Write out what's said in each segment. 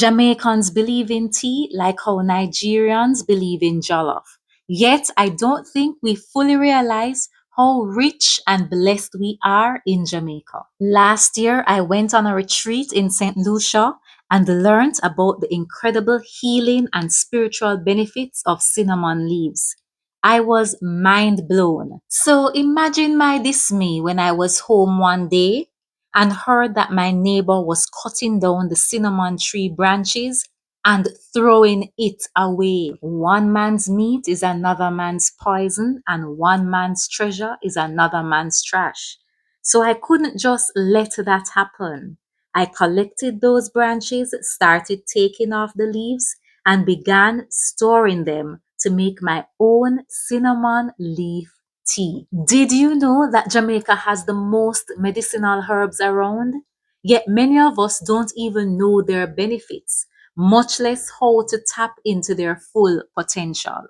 Jamaicans believe in tea like how Nigerians believe in jollof. Yet, I don't think we fully realize how rich and blessed we are in Jamaica. Last year, I went on a retreat in St. Lucia and learned about the incredible healing and spiritual benefits of cinnamon leaves. I was mind blown. So imagine my dismay when I was home one day and heard that my neighbor was cutting down the cinnamon tree branches and throwing it away. One man's meat is another man's poison, and one man's treasure is another man's trash. So I couldn't just let that happen. I collected those branches, started taking off the leaves, and began storing them to make my own cinnamon leaf tea. Did you know that Jamaica has the most medicinal herbs around? Yet many of us don't even know their benefits, much less how to tap into their full potential.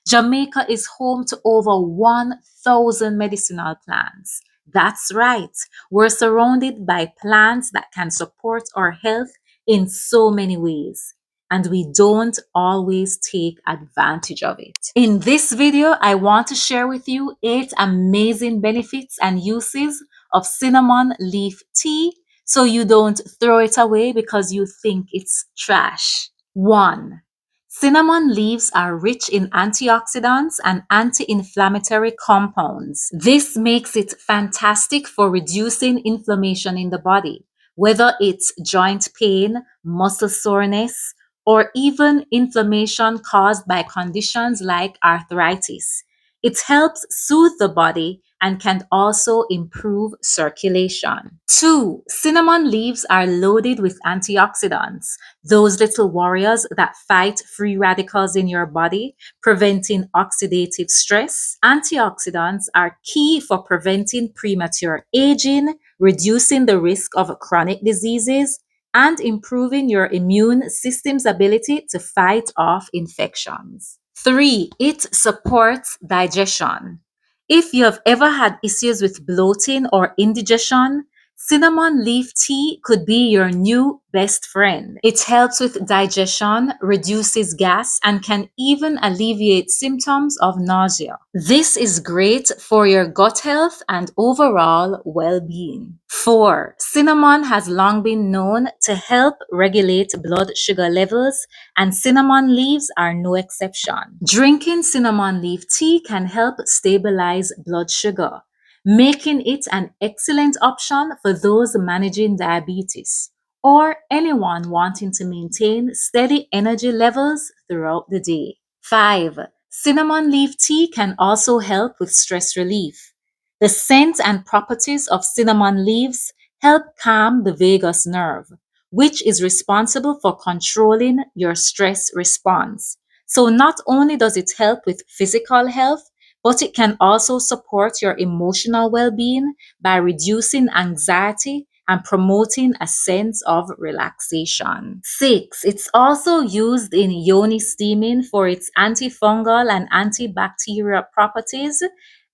Jamaica is home to over 1,000 medicinal plants. That's right, we're surrounded by plants that can support our health in so many ways, and we don't always take advantage of it. In this video, I want to share with you 8 amazing benefits and uses of cinnamon leaf tea so you don't throw it away because you think it's trash. 1. Cinnamon leaves are rich in antioxidants and anti-inflammatory compounds. This makes it fantastic for reducing inflammation in the body, whether it's joint pain, muscle soreness, or even inflammation caused by conditions like arthritis. It helps soothe the body and can also improve circulation. 2. Cinnamon leaves are loaded with antioxidants, those little warriors that fight free radicals in your body, preventing oxidative stress. Antioxidants are key for preventing premature aging, reducing the risk of chronic diseases, and improving your immune system's ability to fight off infections. 3. It supports digestion. If you have ever had issues with bloating or indigestion, cinnamon leaf tea could be your new best friend. It helps with digestion, reduces gas, and can even alleviate symptoms of nausea. This is great for your gut health and overall well-being. 4. Cinnamon has long been known to help regulate blood sugar levels, and cinnamon leaves are no exception. Drinking cinnamon leaf tea can help stabilize blood sugar, making it an excellent option for those managing diabetes or anyone wanting to maintain steady energy levels throughout the day. 5. Cinnamon leaf tea can also help with stress relief. The scent and properties of cinnamon leaves help calm the vagus nerve, which is responsible for controlling your stress response. So, not only does it help with physical health, but it can also support your emotional well being by reducing anxiety and promoting a sense of relaxation. 6. It's also used in Yoni steaming for its antifungal and antibacterial properties,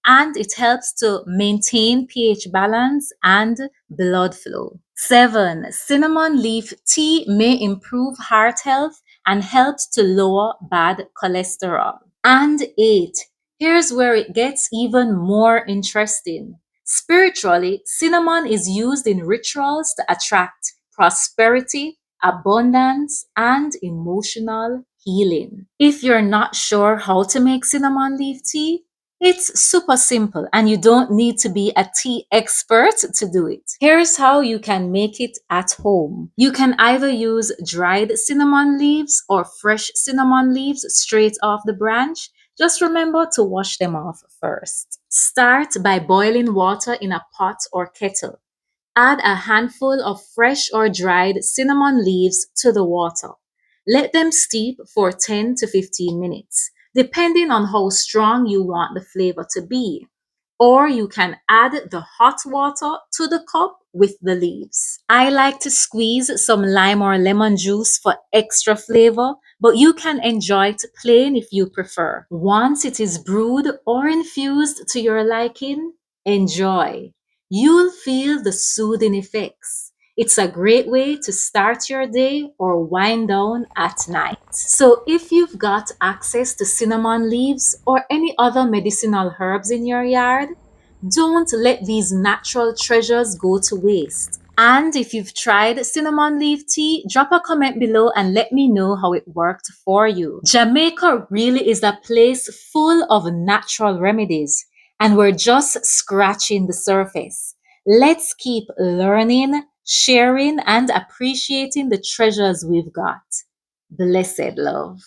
and it helps to maintain pH balance and blood flow. 7. Cinnamon leaf tea may improve heart health and helps to lower bad cholesterol. And 8. Here's where it gets even more interesting. Spiritually, cinnamon is used in rituals to attract prosperity, abundance, and emotional healing. If you're not sure how to make cinnamon leaf tea, it's super simple and you don't need to be a tea expert to do it. Here's how you can make it at home. You can either use dried cinnamon leaves or fresh cinnamon leaves straight off the branch. Just remember to wash them off first. Start by boiling water in a pot or kettle. Add a handful of fresh or dried cinnamon leaves to the water. Let them steep for 10 to 15 minutes, depending on how strong you want the flavor to be. Or you can add the hot water to the cup with the leaves. I like to squeeze some lime or lemon juice for extra flavor, but you can enjoy it plain if you prefer. Once it is brewed or infused to your liking, enjoy. You'll feel the soothing effects. It's a great way to start your day or wind down at night. So, if you've got access to cinnamon leaves or any other medicinal herbs in your yard, don't let these natural treasures go to waste. And if you've tried cinnamon leaf tea, drop a comment below and let me know how it worked for you. Jamaica really is a place full of natural remedies, and we're just scratching the surface. Let's keep learning, sharing, and appreciating the treasures we've got. Blessed love.